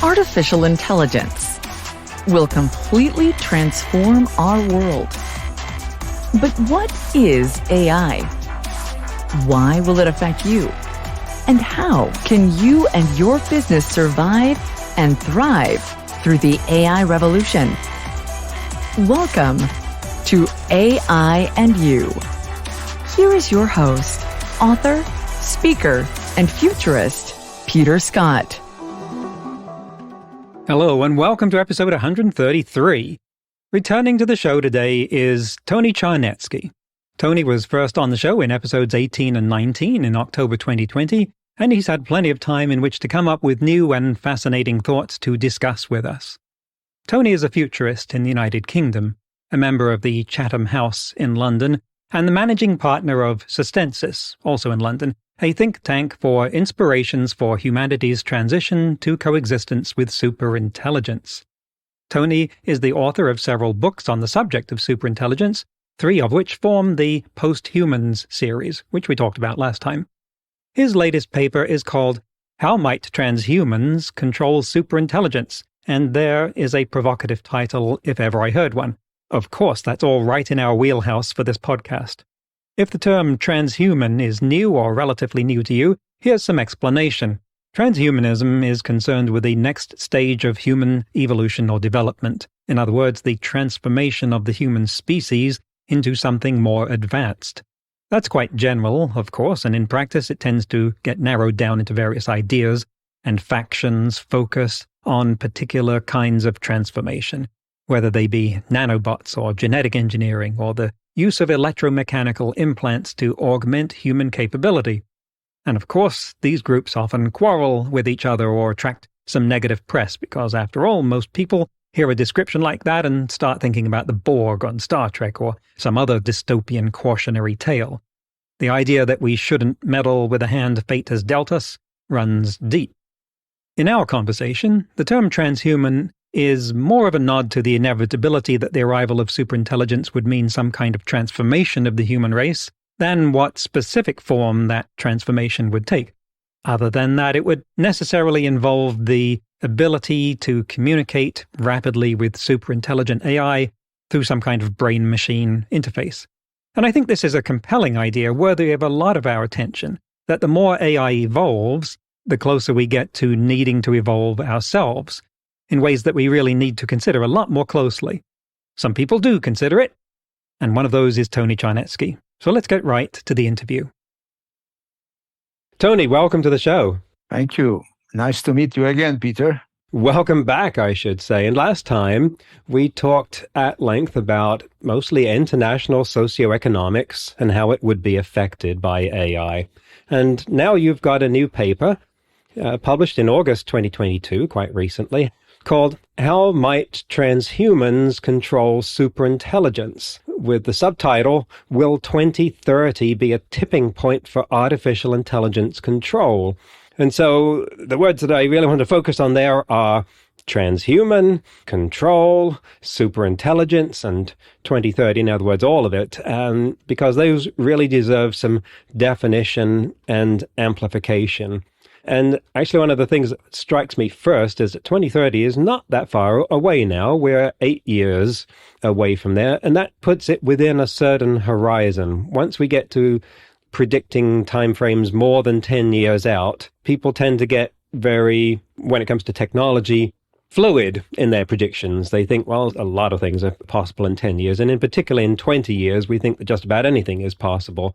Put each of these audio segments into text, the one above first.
artificial intelligence will completely transform our world. But what is AI? Why will it affect you? And how can you and your business survive and thrive through the AI revolution? Welcome to AI and You. Here is your host, author, speaker, and futurist, Peter Scott. Hello, and welcome to episode 133. Returning to the show today is Tony Czarnecki. Tony was first on the show in episodes 18 and 19 in October 2020, and he's had plenty of time in which to come up with new and fascinating thoughts to discuss with us. Tony is a futurist in the United Kingdom, a member of the Chatham House in London, and the managing partner of Sustensis, also in London, a think tank for inspirations for humanity's transition to coexistence with superintelligence. Tony is the author of several books on the subject of superintelligence, 3 of which form the Post-Humans series, which we talked about last time. His latest paper is called How Might Transhumans Control Superintelligence? And there is a provocative title, if ever I heard one. Of course, that's all right in our wheelhouse for this podcast. If the term transhuman is new or relatively new to you, here's some explanation. Transhumanism is concerned with the next stage of human evolution or development. In other words, the transformation of the human species into something more advanced. That's quite general, of course, and in practice it tends to get narrowed down into various ideas and factions focus on particular kinds of transformation, whether they be nanobots or genetic engineering or the use of electromechanical implants to augment human capability. And of course, these groups often quarrel with each other or attract some negative press because, after all, most people hear a description like that and start thinking about the Borg on Star Trek or some other dystopian cautionary tale. The idea that we shouldn't meddle with the hand fate has dealt us runs deep. In our conversation, the term transhuman is more of a nod to the inevitability that the arrival of superintelligence would mean some kind of transformation of the human race than what specific form that transformation would take. Other than that, it would necessarily involve the ability to communicate rapidly with superintelligent AI through some kind of brain-machine interface. And I think this is a compelling idea worthy of a lot of our attention, that the more AI evolves, the closer we get to needing to evolve ourselves, in ways that we really need to consider a lot more closely. Some people do consider it, and one of those is Tony Czarnecki. So let's get right to the interview. Tony, welcome to the show. Thank you. Nice to meet you again, Peter. Welcome back, I should say. And last time, we talked at length about mostly international socioeconomics and how it would be affected by AI. And now you've got a new paper, published in August 2022, quite recently, called How Might Transhumans Control Superintelligence? With the subtitle, Will 2030 Be a Tipping Point for Artificial Intelligence Control? And so the words that I really want to focus on there are transhuman, control, superintelligence, and 2030, in other words, all of it, because those really deserve some definition and amplification. And actually, one of the things that strikes me first is that 2030 is not that far away now. We're 8 years away from there, and that puts it within a certain horizon. Once we get to predicting timeframes more than 10 years out, people tend to get very, when it comes to technology, fluid in their predictions. They think, well, a lot of things are possible in 10 years, and in particular in 20 years, we think that just about anything is possible.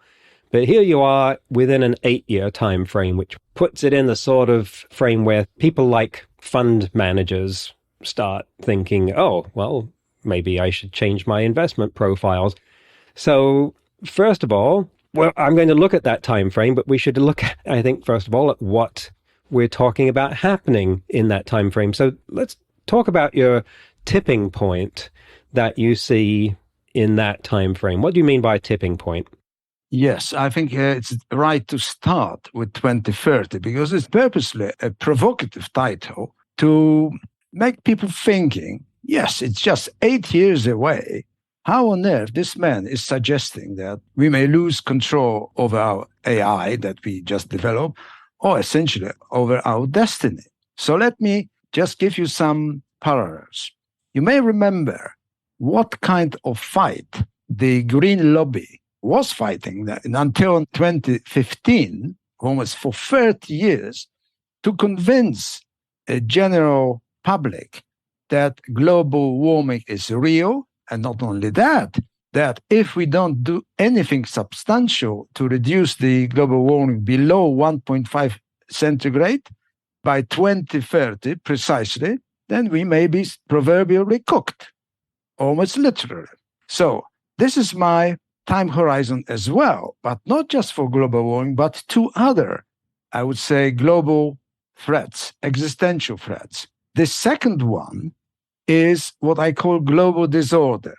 But here you are within an 8-year time frame, which puts it in the sort of frame where people like fund managers start thinking, oh, well, maybe I should change my investment profiles. So first of all, well, I'm going to look at that time frame, but we should look at, I think, first of all, at what we're talking about happening in that time frame. So let's talk about your tipping point that you see in that time frame. What do you mean by a tipping point? Yes, I think it's right to start with 2030 because it's purposely a provocative title to make people thinking, yes, it's just 8 years away. How on earth this man is suggesting that we may lose control over our AI that we just developed, or essentially over our destiny. So let me just give you some parallels. You may remember what kind of fight the green lobby was fighting until 2015, almost for 30 years, to convince a general public that global warming is real. And not only that, that if we don't do anything substantial to reduce the global warming below 1.5 centigrade by 2030 precisely, then we may be proverbially cooked, almost literally. So this is my time horizon as well, but not just for global warming, but two other, I would say, global threats, existential threats. The second one is what I call global disorder.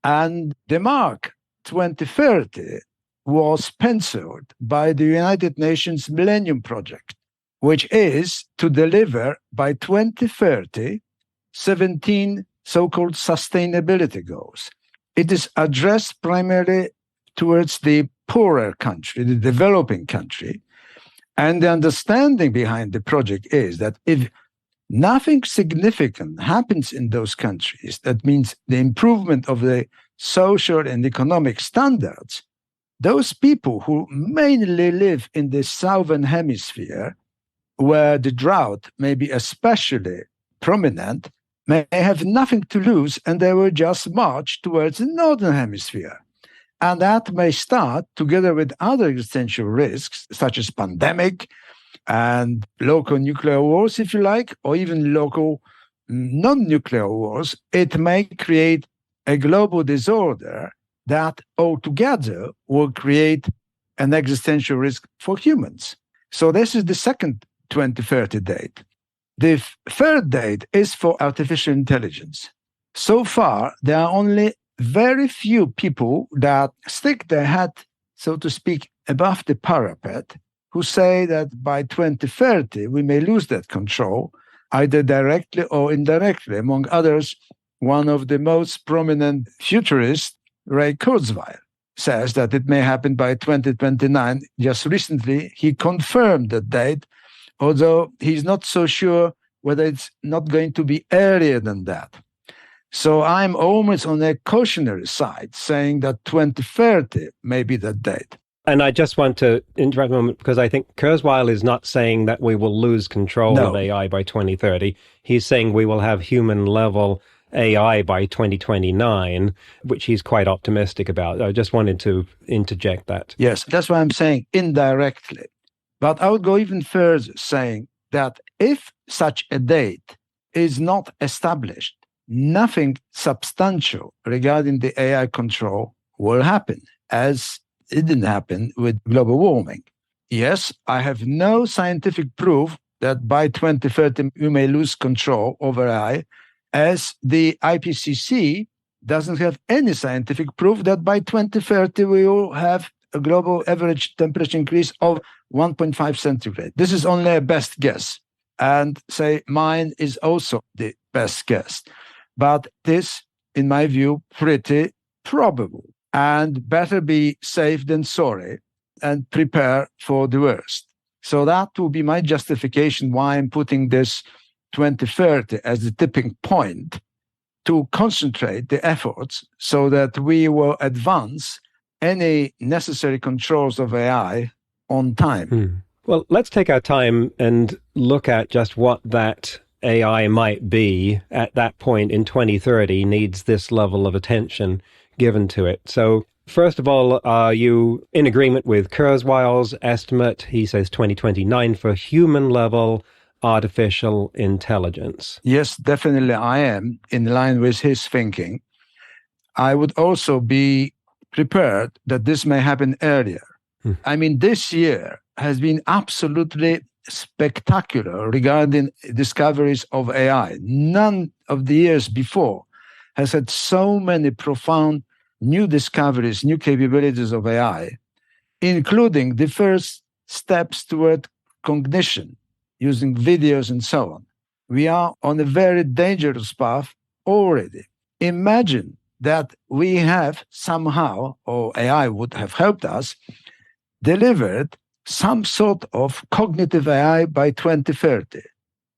And the mark 2030 was penciled by the United Nations Millennium Project, which is to deliver by 2030 17 so-called sustainability goals. It is addressed primarily towards the poorer country, the developing country. And the understanding behind the project is that if nothing significant happens in those countries, that means the improvement of the social and economic standards, those people who mainly live in the southern hemisphere, where the drought may be especially prominent, may have nothing to lose, and they will just march towards the northern hemisphere. And that may start, together with other existential risks, such as pandemic and local nuclear wars, if you like, or even local non-nuclear wars. It may create a global disorder that altogether will create an existential risk for humans. So this is the second 2030 date. The third date is for artificial intelligence. So far, there are only very few people that stick their head, so to speak, above the parapet, who say that by 2030, we may lose that control, either directly or indirectly. Among others, one of the most prominent futurists, Ray Kurzweil, says that it may happen by 2029. Just recently, he confirmed the date, although he's not so sure whether it's not going to be earlier than that. So I'm almost on the cautionary side, saying that 2030 may be the date. And I just want to interrupt a moment, because I think Kurzweil is not saying that we will lose control of AI by 2030. He's saying we will have human-level AI by 2029, which he's quite optimistic about. I just wanted to interject that. Yes, that's why I'm saying indirectly. But I would go even further, saying that if such a date is not established, nothing substantial regarding the AI control will happen, as it didn't happen with global warming. Yes, I have no scientific proof that by 2030 we may lose control over AI, as the IPCC doesn't have any scientific proof that by 2030 we will have a global average temperature increase of 1.5 centigrade. This is only a best guess. And say mine is also the best guess. But this, in my view, pretty probable. And better be safe than sorry and prepare for the worst. So that will be my justification why I'm putting this 2030 as the tipping point to concentrate the efforts so that we will advance any necessary controls of AI on time. Well, let's take our time and look at just what that AI might be at that point in 2030 needs this level of attention given to it. So first of all, are you in agreement with Kurzweil's estimate? He says 2029 for human-level artificial intelligence. Yes, definitely I am in line with his thinking. I would also be prepared that this may happen earlier. I mean, this year has been absolutely spectacular regarding discoveries of AI. None of the years before has had so many profound new discoveries, new capabilities of AI, including the first steps toward cognition using videos and so on. We are on a very dangerous path already. Imagine that we have somehow, or AI would have helped us, delivered some sort of cognitive AI by 2030.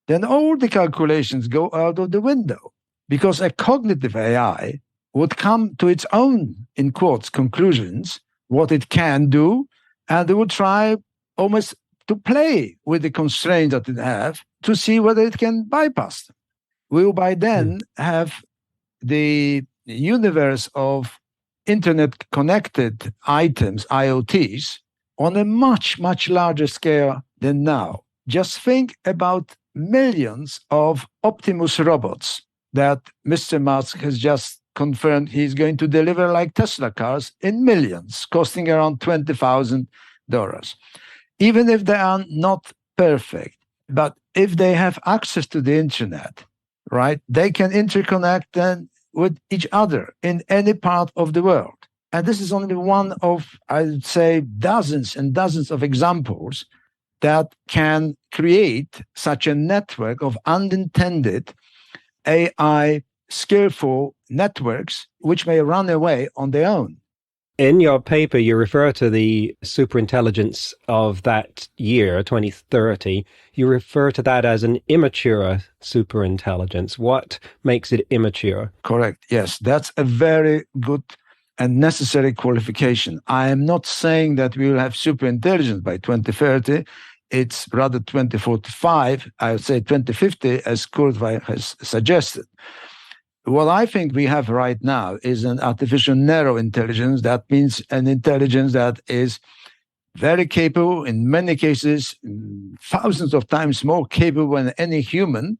then all the calculations go out of the window, because a cognitive AI would come to its own, in quotes, conclusions, what it can do, and it would try almost to play with the constraints that it have to see whether it can bypass them. We will by then have the universe of internet-connected items, IoTs, on a much, much larger scale than now. Just think about millions of Optimus robots that Mr. Musk has just confirmed he's going to deliver, like Tesla cars, in millions, costing around $20,000. Even if they are not perfect, but if they have access to the internet, right, they can interconnect then with each other in any part of the world. And this is only one of, I would say, dozens and dozens of examples that can create such a network of unintended AI skillful networks which may run away on their own. In your paper, you refer to the superintelligence of that year, 2030. You refer to that as an immature superintelligence. What makes it immature? Correct. Yes, that's a very good and necessary qualification. I am not saying that we will have superintelligence by 2030. It's rather 2045, I would say 2050, as Kurzweil has suggested. What I think we have right now is an artificial narrow intelligence. That means an intelligence that is very capable, in many cases, thousands of times more capable than any human,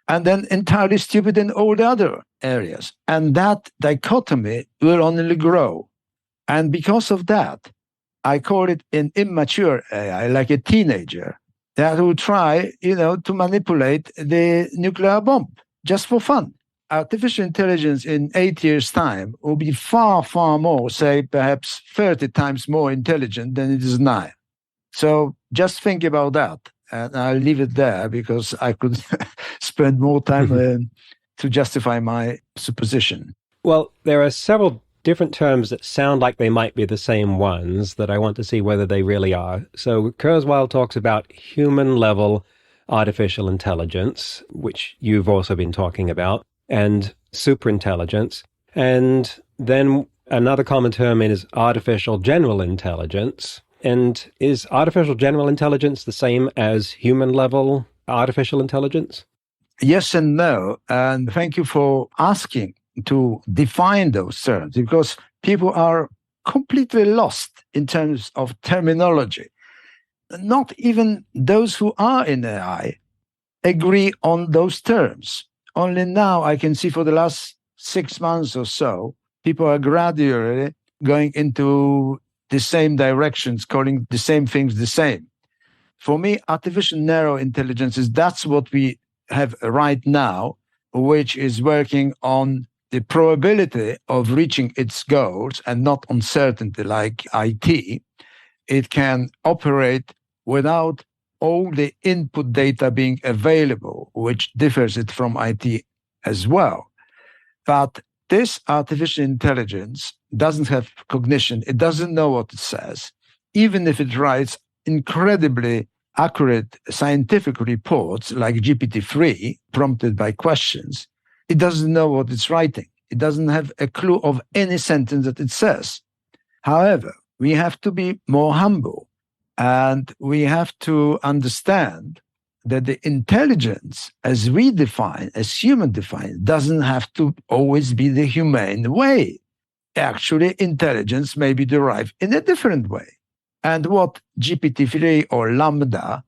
and then entirely stupid in all the other areas. And that dichotomy will only grow. And because of that, I call it an immature AI, like a teenager that will try, to manipulate the nuclear bomb just for fun. Artificial intelligence in 8 years' time will be far, far more, say perhaps 30 times more intelligent than it is now. So just think about that. And I'll leave it there because I could spend more time to justify my supposition. Well, there are several different terms that sound like they might be the same ones that I want to see whether they really are. So Kurzweil talks about human-level artificial intelligence, which you've also been talking about, and superintelligence. And then another common term is artificial general intelligence. And is artificial general intelligence the same as human-level artificial intelligence? Yes and no. And thank you for asking to define those terms, because people are completely lost in terms of terminology. Not even those who are in AI agree on those terms. Only now I can see for the last 6 months or so, people are gradually going into the same directions, calling the same things the same. For me, artificial narrow intelligence that's what we have right now, which is working on the probability of reaching its goals and not uncertainty like IT. It can operate without all the input data being available, which differs it from IT as well. But this artificial intelligence doesn't have cognition. It doesn't know what it says. Even if it writes incredibly accurate scientific reports like GPT-3 prompted by questions, it doesn't know what it's writing. It doesn't have a clue of any sentence that it says. However, we have to be more humble. And we have to understand that the intelligence, as we define, as human define, doesn't have to always be the humane way. Actually, intelligence may be derived in a different way. And what GPT-3 or Lambda,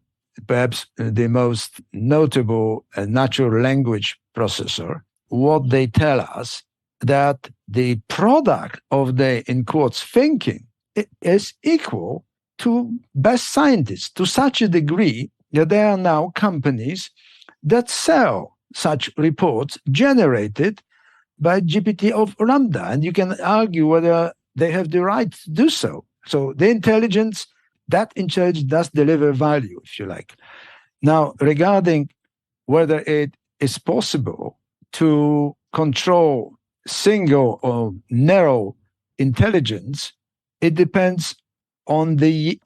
perhaps the most notable natural language processor, what they tell us, that the product of the, in quotes, thinking is equal to best scientists, to such a degree that there are now companies that sell such reports generated by GPT of Lambda. And you can argue whether they have the right to do so. So the intelligence, that intelligence does deliver value, if you like. Now, regarding whether it is possible to control single or narrow intelligence, it depends on the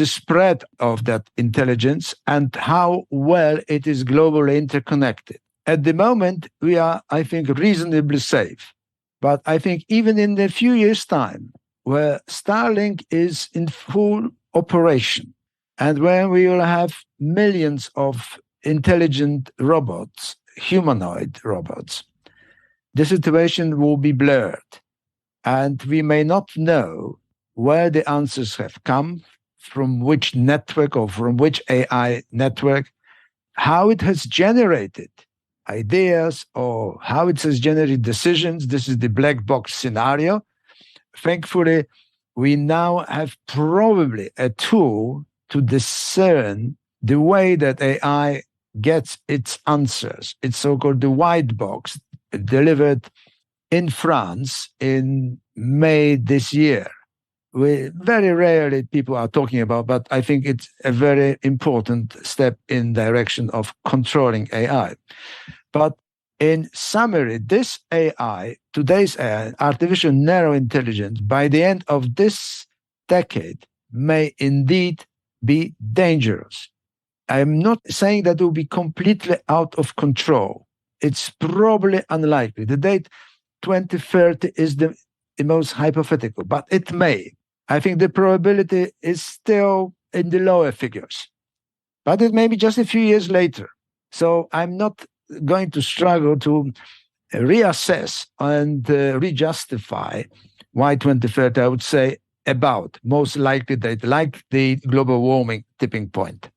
spread of that intelligence and how well it is globally interconnected. At the moment, we are, I think, reasonably safe. But I think even in a few years' time, where Starlink is in full operation and where we will have millions of intelligent robots, humanoid robots, the situation will be blurred. And we may not know where the answers have come, from which network or from which AI network, how it has generated ideas or how it has generated decisions. This is the black box scenario. Thankfully, we now have probably a tool to discern the way that AI gets its answers. It's so-called the white box, delivered in France in May this year. Very rarely people are talking about, but I think it's a very important step in direction of controlling AI. But in summary, this AI, today's AI, artificial narrow intelligence, by the end of this decade, may indeed be dangerous. I'm not saying that it will be completely out of control. It's probably unlikely. The date 2030 is the most hypothetical, but it may. I think the probability is still in the lower figures, but it may be just a few years later. So I'm not going to struggle to reassess and re-justify why 2030. I would say about most likely date, like the global warming tipping point.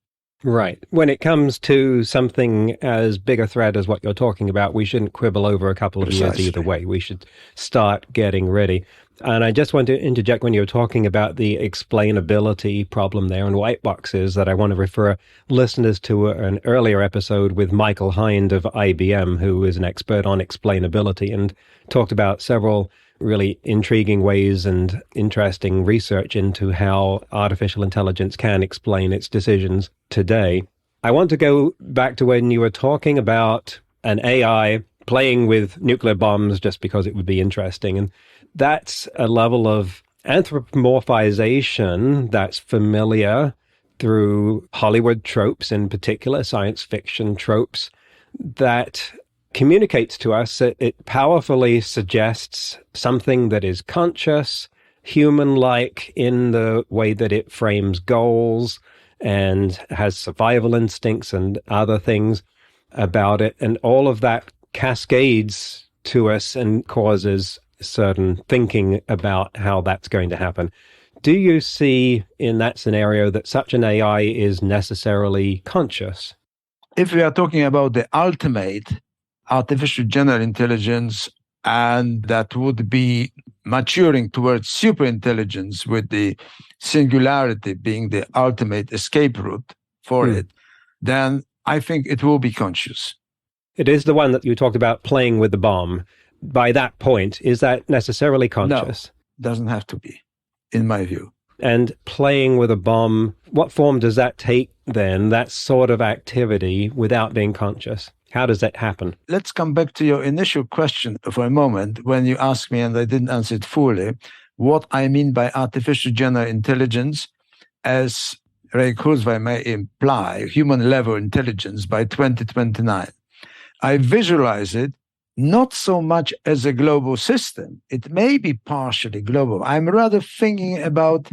Right. When it comes to something as big a threat as what you're talking about, we shouldn't quibble over a couple of years either way. We should start getting ready. And I just want to interject when you're talking about the explainability problem there in white boxes, that I want to refer listeners to an earlier episode with Michael Hind of IBM, who is an expert on explainability, and talked about several really intriguing ways and interesting research into how artificial intelligence can explain its decisions today. I want to go back to when you were talking about an AI playing with nuclear bombs just because it would be interesting. And that's a level of anthropomorphization that's familiar through Hollywood tropes, in particular science fiction tropes, that communicates to us that it powerfully suggests something that is conscious, human-like in the way that it frames goals and has survival instincts and other things about it. And all of that cascades to us and causes certain thinking about how that's going to happen. Do you see in that scenario that such an AI is necessarily conscious? If we are talking about the ultimate artificial general intelligence, and that would be maturing towards superintelligence, with the singularity being the ultimate escape route for it, then I think it will be conscious. It is the one that you talked about playing with the bomb. By that point, is that necessarily conscious? No, doesn't have to be, in my view. And playing with a bomb, what form does that take then, that sort of activity, without being conscious? How does that happen? Let's come back to your initial question for a moment when you asked me, and I didn't answer it fully, what I mean by artificial general intelligence, as Ray Kurzweil may imply, human-level intelligence by 2029. I visualize it not so much as a global system. It may be partially global. I'm rather thinking about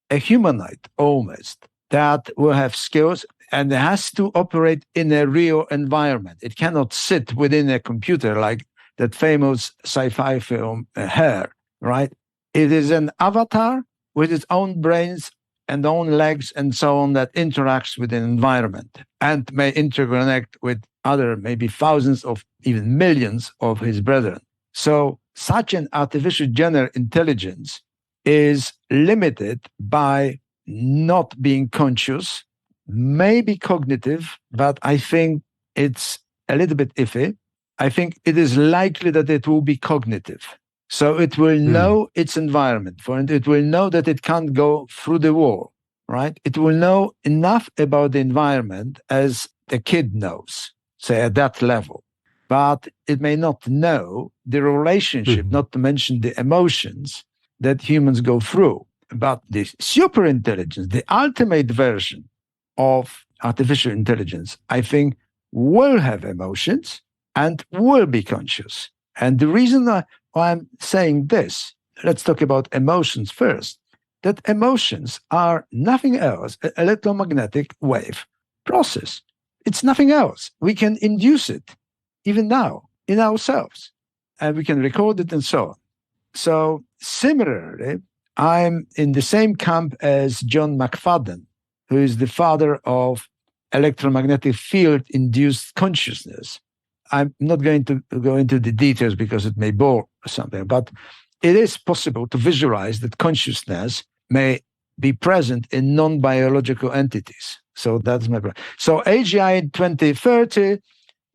a humanoid almost that will have skills and it has to operate in a real environment. It cannot sit within a computer like that famous sci-fi film, Her, right? It is an avatar with its own brains and own legs and so on that interacts with an environment and may interconnect with other, maybe thousands of even millions of his brethren. So such an artificial general intelligence is limited by not being conscious, maybe cognitive, but I think it's a little bit iffy. I think it is likely that it will be cognitive. So it will know its environment. It will know that it can't go through the wall, right? It will know enough about the environment as a kid knows, say at that level. But it may not know the relationship, not to mention the emotions that humans go through. But the superintelligence, the ultimate version of artificial intelligence, I think will have emotions and will be conscious. And the reason why I'm saying this, let's talk about emotions first, that emotions are nothing else, an electromagnetic wave process. It's nothing else. We can induce it even now in ourselves, and we can record it and so on. So similarly, I'm in the same camp as John McFadden, who is the father of electromagnetic field-induced consciousness. I'm not going to go into the details because it may bore or something, but it is possible to visualize that consciousness may be present in non-biological entities. So that's my point. So AGI in 2030,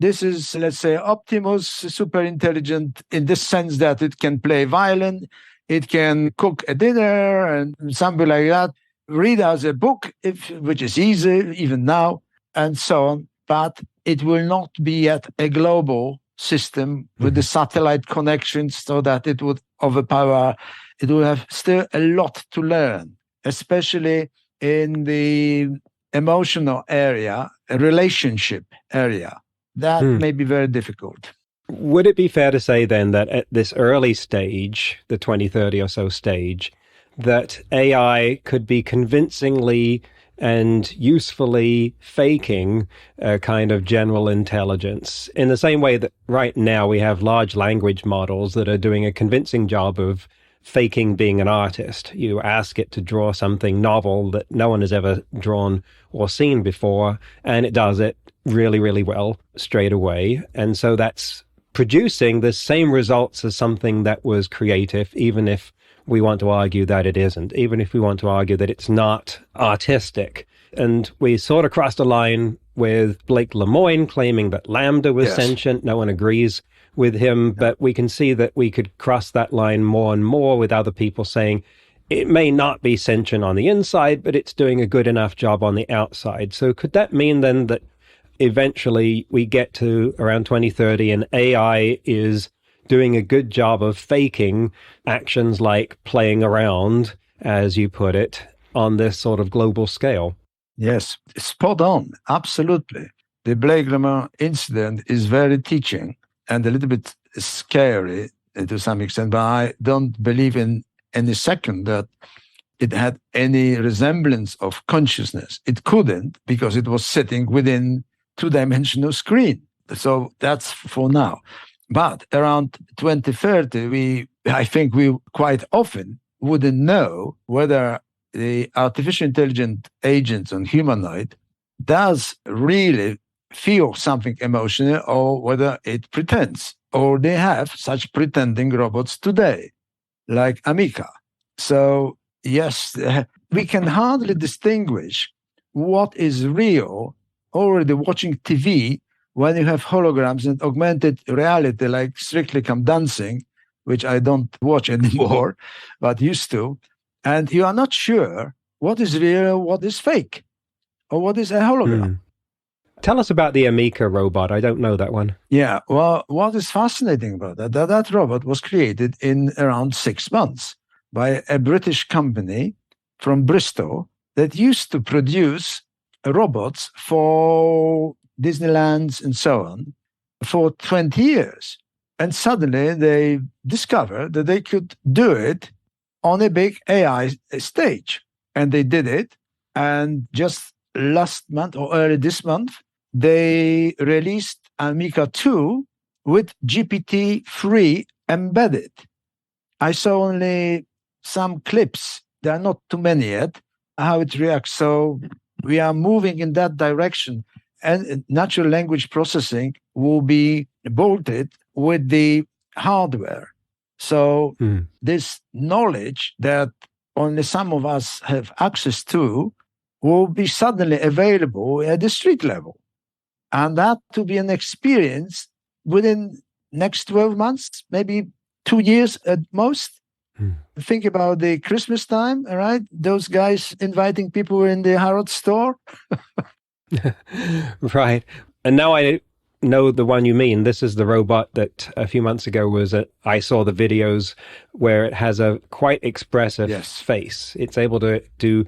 this is, let's say, Optimus, super intelligent in the sense that it can play violin, it can cook a dinner and something like that, read us a book, which is easy even now, and so on. But it will not be yet a global system with the satellite connections so that it would overpower. It will have still a lot to learn, especially in the emotional area, relationship area. That may be very difficult. Would it be fair to say then that at this early stage, the 2030 or so stage, that AI could be convincingly and usefully faking a kind of general intelligence in the same way that right now we have large language models that are doing a convincing job of faking being an artist? You ask it to draw something novel that no one has ever drawn or seen before, and it does it really, really well straight away. And so that's producing the same results as something that was creative, even if we want to argue that it isn't, even if we want to argue that it's not artistic. And we sort of crossed a line with Blake Lemoine claiming that Lambda was sentient. No one agrees with him, but we can see that we could cross that line more and more with other people saying it may not be sentient on the inside, but it's doing a good enough job on the outside. So could that mean then that eventually we get to around 2030 and AI is doing a good job of faking actions like playing around, as you put it, on this sort of global scale? Yes, spot on. Absolutely. The Blake Lemoine incident is very teaching and a little bit scary to some extent, but I don't believe in any second that it had any resemblance of consciousness. It couldn't because it was sitting within two-dimensional screen. So that's for now. But around 2030, I think we quite often wouldn't know whether the artificial intelligent agents on humanoid does really feel something emotional or whether it pretends. Or they have such pretending robots today, like Amica. So yes, we can hardly distinguish what is real already watching TV when you have holograms and augmented reality like Strictly Come Dancing, which I don't watch anymore, but used to, and you are not sure what is real, what is fake, or what is a hologram. Tell us about the Amica robot. I don't know that one. Yeah, well, what is fascinating about that robot was created in around 6 months by a British company from Bristol that used to produce robots for Disneylands and so on for 20 years. And suddenly they discovered that they could do it on a big AI stage. And they did it. And just last month or early this month, they released Amica 2 with GPT-3 embedded. I saw only some clips. There are not too many yet, how it reacts. So we are moving in that direction. And natural language processing will be bolted with the hardware. So this knowledge that only some of us have access to will be suddenly available at the street level. And that to be an experience within next 12 months, maybe 2 years at most. Think about the Christmas time, all right? Those guys inviting people in the Harrods store. Right. And now I know the one you mean. This is the robot that a few months ago I saw the videos where it has a quite expressive face. It's able to do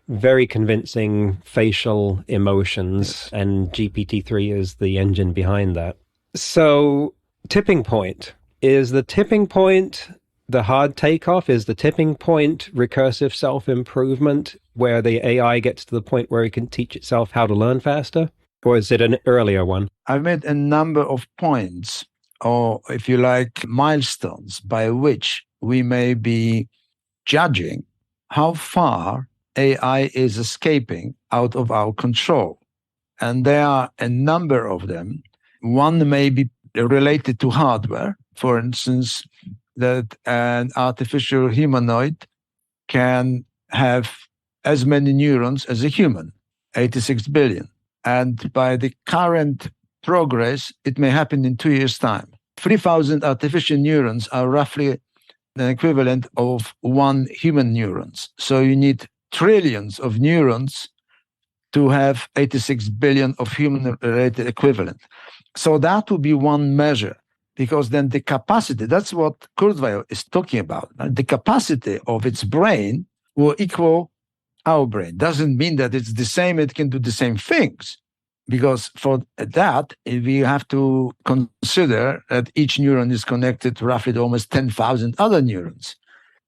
very convincing facial emotions, and GPT-3 is the engine behind that. So, tipping point. Is the tipping point the hard takeoff? Is the tipping point recursive self-improvement, where the AI gets to the point where it can teach itself how to learn faster? Or is it an earlier one? I've made a number of points, or if you like, milestones, by which we may be judging how far AI is escaping out of our control. And there are a number of them. One may be related to hardware. For instance, that an artificial humanoid can have as many neurons as a human, 86 billion. And by the current progress, it may happen in 2 years' time. 3,000 artificial neurons are roughly the equivalent of one human neurons. So you need trillions of neurons to have 86 billion of human-related equivalent. So that would be one measure, because then the capacity, that's what Kurzweil is talking about. The capacity of its brain will equal our brain. Doesn't mean that it's the same, it can do the same things. Because for that, we have to consider that each neuron is connected roughly to almost 10,000 other neurons,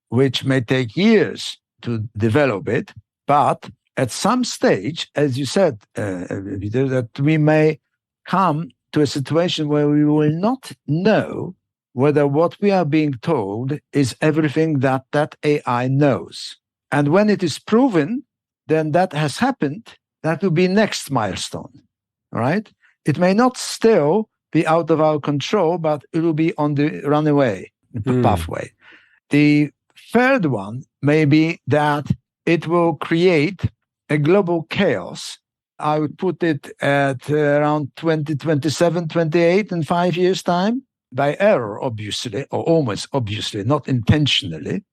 which may take years to develop it. But at some stage, as you said, Peter, that we may come to a situation where we will not know whether what we are being told is everything that that AI knows. And when it is proven, then that has happened, that will be next milestone, right? It may not still be out of our control, but it will be on the runaway pathway. The third one may be that it will create a global chaos. I would put it at around 2027, 28 in 5 years' time, by error, obviously, or almost obviously, not intentionally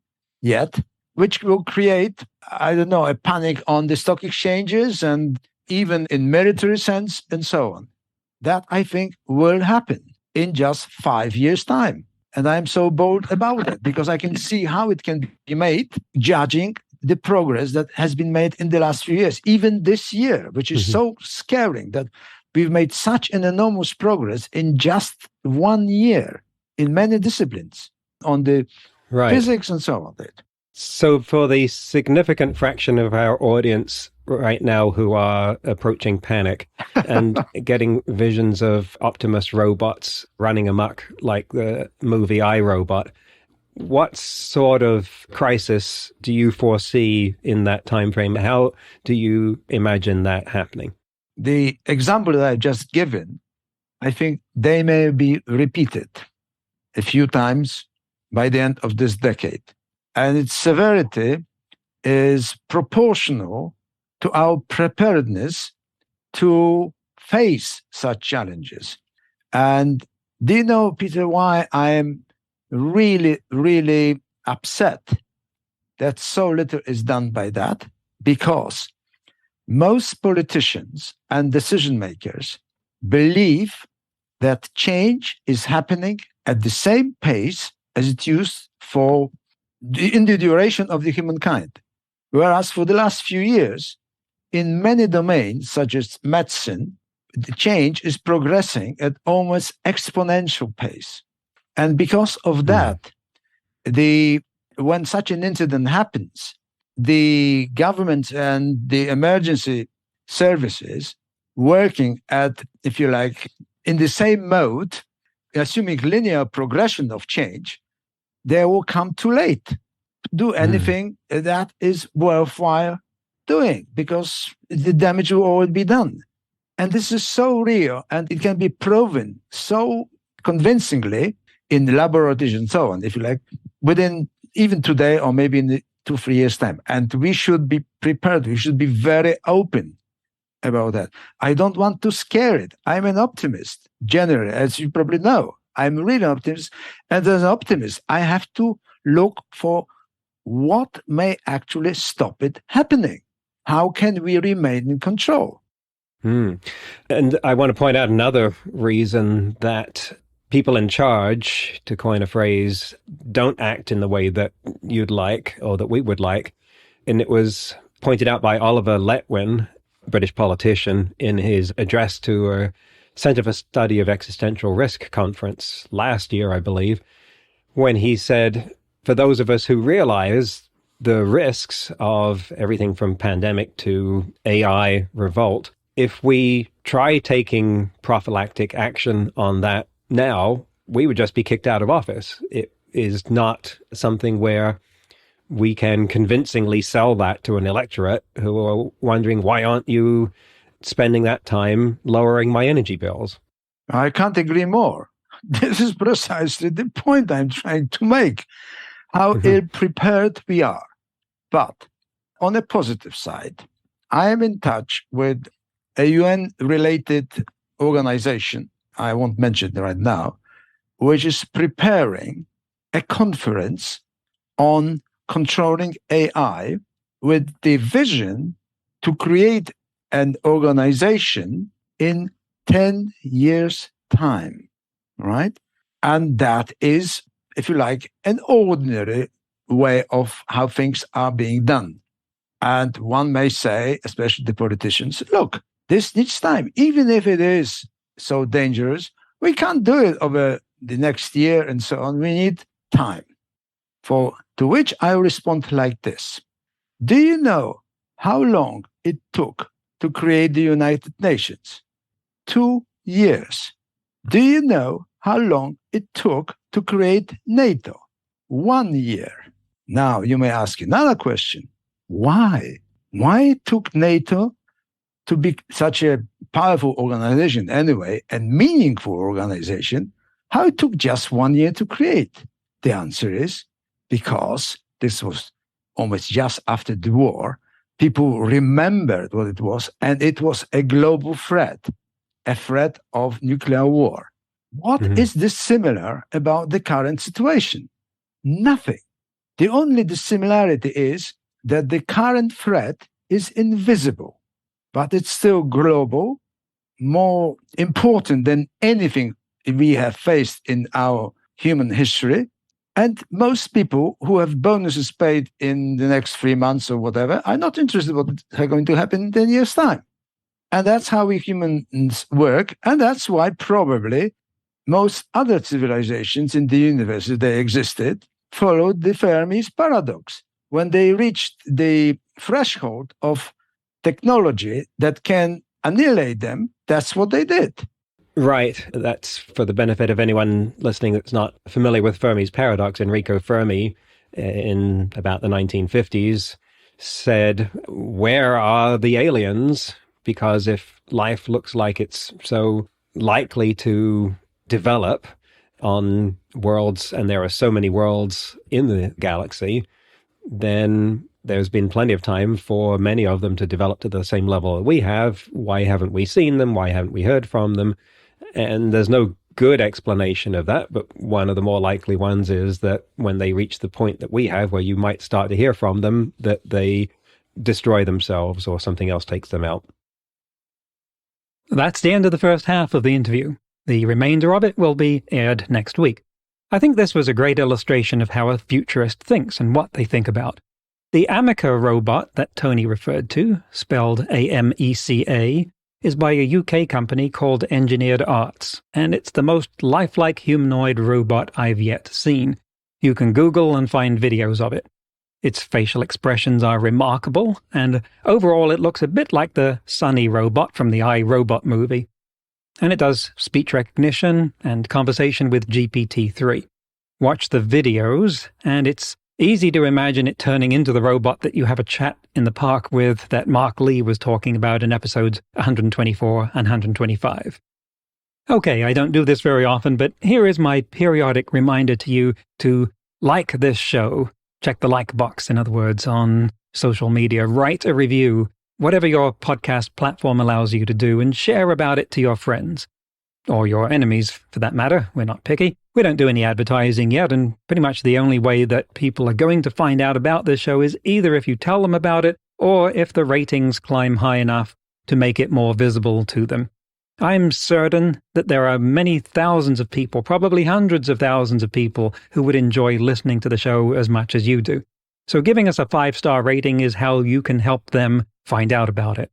yet, which will create, I don't know, a panic on the stock exchanges and even in military sense and so on. That, I think, will happen in just 5 years' time. And I'm so bold about it because I can see how it can be made, judging the progress that has been made in the last few years, even this year, which is so scaring that we've made such an enormous progress in just 1 year in many disciplines on the physics and so on. So for the significant fraction of our audience right now who are approaching panic and getting visions of Optimus robots running amok like the movie iRobot, what sort of crisis do you foresee in that time frame? How do you imagine that happening? The example that I've just given, I think they may be repeated a few times by the end of this decade. And its severity is proportional to our preparedness to face such challenges. And do you know, Peter, why I am really, really upset that so little is done by that? Because most politicians and decision makers believe that change is happening at the same pace as it used in the duration of the humankind. Whereas for the last few years, in many domains, such as medicine, the change is progressing at almost exponential pace. And because of that, when such an incident happens, the government and the emergency services working at, if you like, in the same mode, assuming linear progression of change, they will come too late to do anything that is worthwhile doing because the damage will already be done. And this is so real, and it can be proven so convincingly in the laboratories and so on, if you like, within even today or maybe in 2-3 years' time. And we should be prepared. We should be very open about that. I don't want to scare it. I'm an optimist, generally, as you probably know. I'm really an optimist. And as an optimist, I have to look for what may actually stop it happening. How can we remain in control? And I want to point out another reason that people in charge, to coin a phrase, don't act in the way that you'd like or that we would like. And it was pointed out by Oliver Letwin, British politician, in his address to a Centre for Study of Existential Risk conference last year, I believe, when he said, for those of us who realize the risks of everything from pandemic to AI revolt, if we try taking prophylactic action on that now, we would just be kicked out of office. It is not something where we can convincingly sell that to an electorate who are wondering, why aren't you spending that time lowering my energy bills? I can't agree more. This is precisely the point I'm trying to make, how ill-prepared we are. But on a positive side, I am in touch with a UN-related organization, I won't mention it right now, which is preparing a conference on controlling AI with the vision to create an organization in 10 years' time, right? And that is, if you like, an ordinary way of how things are being done. And one may say, especially the politicians, look, this needs time. Even if it is so dangerous, we can't do it over the next year and so on. We need time. To which I respond like this. Do you know how long it took to create the United Nations? 2 years. Do you know how long it took to create NATO? 1 year. Now, you may ask another question. Why? Why it took NATO to be such a powerful organization anyway, and meaningful organization, how it took just 1 year to create? The answer is because this was almost just after the war. People remembered what it was, and it was a global threat, a threat of nuclear war. What is dissimilar about the current situation? Nothing. The only dissimilarity is that the current threat is invisible, but it's still global, more important than anything we have faced in our human history. And most people who have bonuses paid in the next 3 months or whatever are not interested in what's going to happen in 10 years' time. And that's how we humans work. And that's why probably most other civilizations in the universe, if they existed, followed the Fermi's paradox. When they reached the threshold of technology that can annihilate them, that's what they did. Right. That's for the benefit of anyone listening that's not familiar with Fermi's paradox. Enrico Fermi, in about the 1950s, said, where are the aliens? Because if life looks like it's so likely to develop on worlds, and there are so many worlds in the galaxy, then there's been plenty of time for many of them to develop to the same level that we have. Why haven't we seen them? Why haven't we heard from them? And there's no good explanation of that, but one of the more likely ones is that when they reach the point that we have, where you might start to hear from them, that they destroy themselves or something else takes them out. That's the end of the first half of the interview. The remainder of it will be aired next week. I think this was a great illustration of how a futurist thinks and what they think about. The Ameca robot that Tony referred to, spelled AMECA, is by a UK company called Engineered Arts, and it's the most lifelike humanoid robot I've yet seen. You can Google and find videos of it. Its facial expressions are remarkable, and overall it looks a bit like the Sunny robot from the iRobot movie. And it does speech recognition and conversation with GPT-3. Watch the videos, and it's easy to imagine it turning into the robot that you have a chat in the park with that Mark Lee was talking about in episodes 124 and 125. Okay, I don't do this very often, but here is my periodic reminder to you to like this show. Check the like box, in other words, on social media. Write a review, whatever your podcast platform allows you to do, and share about it to your friends. Or your enemies, for that matter. We're not picky. We don't do any advertising yet, and pretty much the only way that people are going to find out about this show is either if you tell them about it, or if the ratings climb high enough to make it more visible to them. I'm certain that there are many thousands of people, probably hundreds of thousands of people, who would enjoy listening to the show as much as you do. So giving us a 5-star rating is how you can help them find out about it.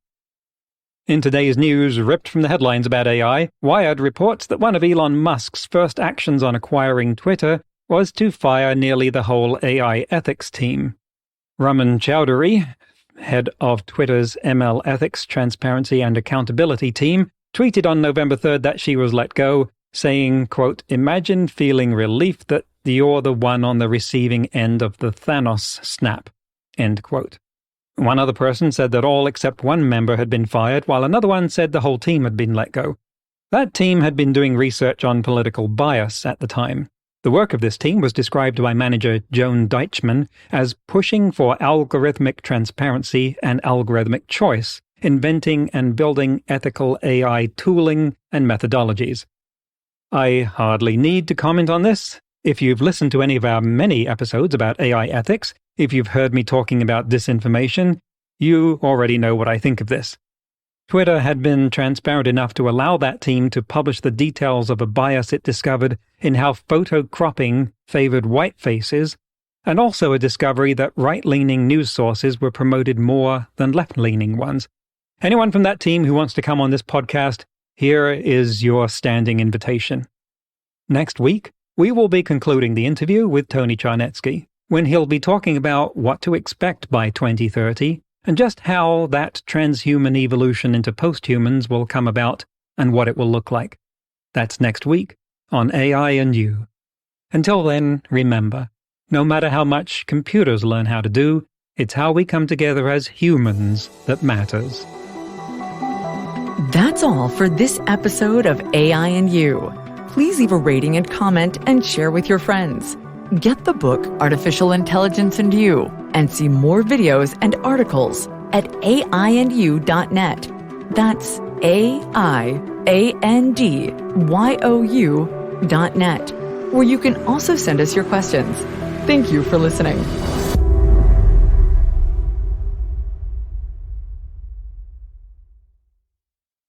In today's news, ripped from the headlines about AI, Wired reports that one of Elon Musk's first actions on acquiring Twitter was to fire nearly the whole AI ethics team. Raman Chowdhury, head of Twitter's ML Ethics, Transparency and Accountability team, tweeted on November 3rd that she was let go, saying, quote, "Imagine feeling relief that you're the one on the receiving end of the Thanos snap," end quote. One other person said that all except one member had been fired, while another one said the whole team had been let go. That team had been doing research on political bias at the time. The work of this team was described by manager Joan Deichmann as pushing for algorithmic transparency and algorithmic choice, inventing and building ethical AI tooling and methodologies. I hardly need to comment on this. If you've listened to any of our many episodes about AI ethics, if you've heard me talking about disinformation, you already know what I think of this. Twitter had been transparent enough to allow that team to publish the details of a bias it discovered in how photo cropping favored white faces, and also a discovery that right-leaning news sources were promoted more than left-leaning ones. Anyone from that team who wants to come on this podcast, here is your standing invitation. Next week, we will be concluding the interview with Tony Czarnecki, when he'll be talking about what to expect by 2030 and just how that transhuman evolution into posthumans will come about and what it will look like. That's next week on AI and You. Until then, remember, no matter how much computers learn how to do, it's how we come together as humans that matters. That's all for this episode of AI and You. Please leave a rating and comment and share with your friends. Get the book Artificial Intelligence and You and see more videos and articles at aiandyou.net. That's aiandyou.net, where you can also send us your questions. Thank you for listening.